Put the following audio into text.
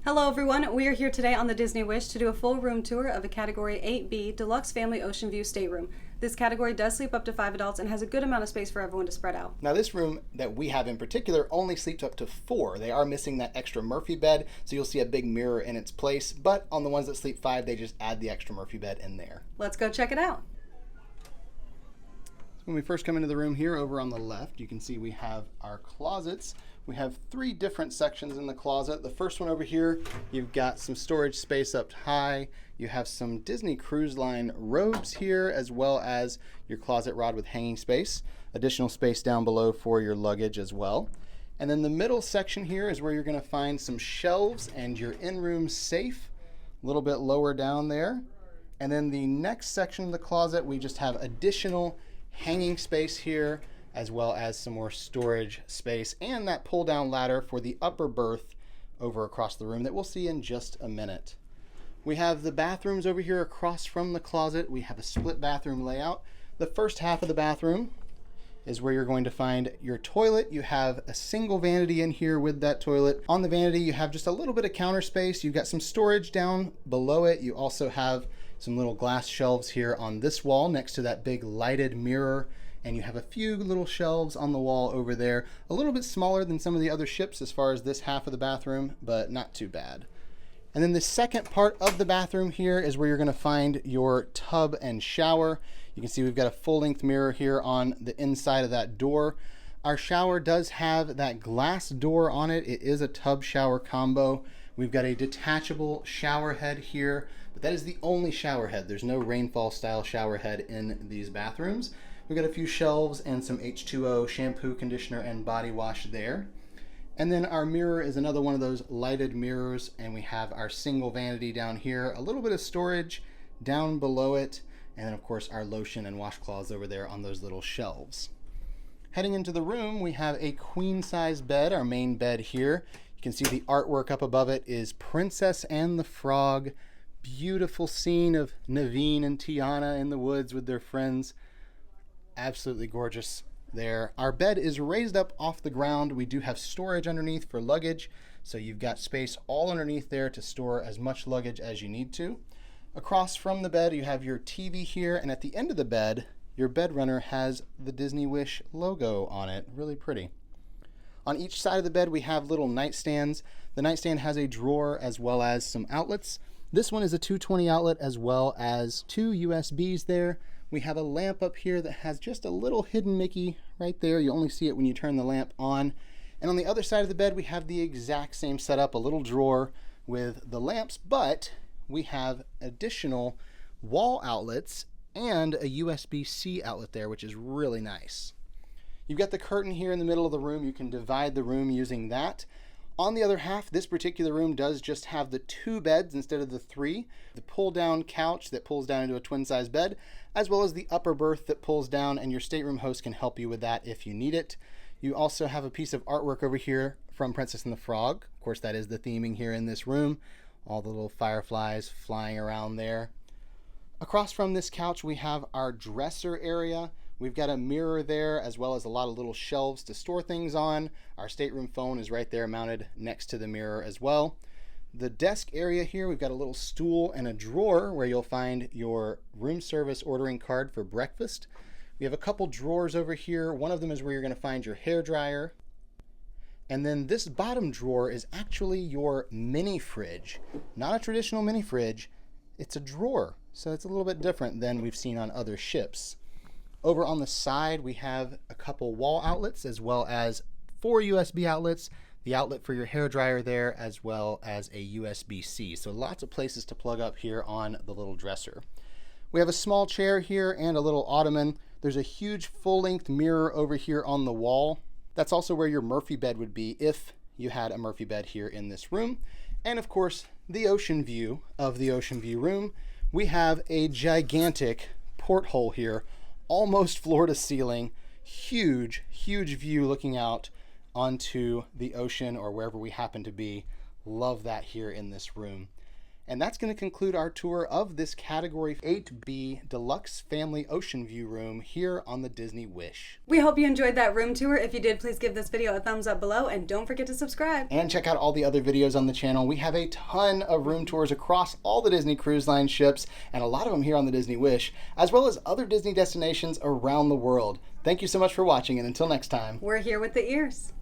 Hello everyone, we are here today on the Disney Wish to do a full room tour of a Category 8B Deluxe Family Oceanview Stateroom. This category does sleep up to 5 adults and has a good amount of space for everyone to spread out. Now this room that we have in particular only sleeps up to 4. They are missing that extra Murphy bed, so you'll see a big mirror in its place, but on the ones that sleep 5, they just add the extra Murphy bed in there. Let's go check it out. When we first come into the room here, over on the left, you can see we have our closets. We have 3 different sections in the closet. The first one over here, you've got some storage space up high. You have some Disney Cruise Line robes here, as well as your closet rod with hanging space. Additional space down below for your luggage as well. And then the middle section here is where you're going to find some shelves and your in-room safe, a little bit lower down there. And then the next section of the closet, we just have additional hanging space here, as well as some more storage space and that pull down ladder for the upper berth over across the room that we'll see in just a minute. We have the bathrooms over here across from the closet. We have a split bathroom layout. The first half of the bathroom is where you're going to find your toilet. You have a single vanity in here with that toilet. On the vanity, you have just a little bit of counter space. You've got some storage down below it. You also have some little glass shelves here on this wall next to that big lighted mirror. And you have a few little shelves on the wall over there. A little bit smaller than some of the other ships as far as this half of the bathroom, but not too bad. And then the second part of the bathroom here is where you're going to find your tub and shower. You can see we've got a full-length mirror here on the inside of that door. Our shower does have that glass door on it. It is a tub shower combo. We've got a detachable shower head here, but that is the only shower head. There's no rainfall style shower head in these bathrooms. We've got a few shelves and some H2O shampoo, conditioner, and body wash there. And then our mirror is another one of those lighted mirrors, and we have our single vanity down here, a little bit of storage down below it, and then of course our lotion and washcloths over there on those little shelves. Heading into the room, we have a queen size bed, our main bed here. You can see the artwork up above it is Princess and the Frog. Beautiful scene of Naveen and Tiana in the woods with their friends. Absolutely gorgeous there. Our bed is raised up off the ground. We do have storage underneath for luggage, so you've got space all underneath there to store as much luggage as you need to. Across from the bed, you have your TV here, and at the end of the bed, your bed runner has the Disney Wish logo on it. Really pretty. On each side of the bed, we have little nightstands. The nightstand has a drawer as well as some outlets. This one is a 220 outlet as well as 2 USBs there. We have a lamp up here that has just a little hidden Mickey right there. You only see it when you turn the lamp on. And on the other side of the bed, we have the exact same setup, a little drawer with the lamps, but we have additional wall outlets and a USB-C outlet there, which is really nice. You've got the curtain here in the middle of the room. You can divide the room using that. On the other half, this particular room does just have the 2 beds instead of the 3. The pull-down couch that pulls down into a twin-size bed, as well as the upper berth that pulls down, and your stateroom host can help you with that if you need it. You also have a piece of artwork over here from Princess and the Frog. Of course, that is the theming here in this room. All the little fireflies flying around there. Across from this couch, we have our dresser area. We've got a mirror there, as well as a lot of little shelves to store things on. Our stateroom phone is right there mounted next to the mirror as well. The desk area here, we've got a little stool and a drawer where you'll find your room service ordering card for breakfast. We have a couple drawers over here. One of them is where you're going to find your hair dryer. And then this bottom drawer is actually your mini fridge. Not a traditional mini fridge, it's a drawer. So it's a little bit different than we've seen on other ships. Over on the side, we have a couple wall outlets as well as 4 USB outlets, the outlet for your hair dryer there, as well as a USB-C. So lots of places to plug up here on the little dresser. We have a small chair here and a little ottoman. There's a huge full-length mirror over here on the wall. That's also where your Murphy bed would be if you had a Murphy bed here in this room. And of course, the ocean view of the ocean view room. We have a gigantic porthole here, almost floor to ceiling, huge view looking out onto the ocean or wherever we happen to be. Love that here in this room. And that's going to conclude our tour of this Category 8B Deluxe Family Oceanview room here on the Disney Wish. We hope you enjoyed that room tour. If you did, please give this video a thumbs up below and don't forget to subscribe. And check out all the other videos on the channel. We have a ton of room tours across all the Disney Cruise Line ships, and a lot of them here on the Disney Wish, as well as other Disney destinations around the world. Thank you so much for watching, and until next time, We're here with the ears.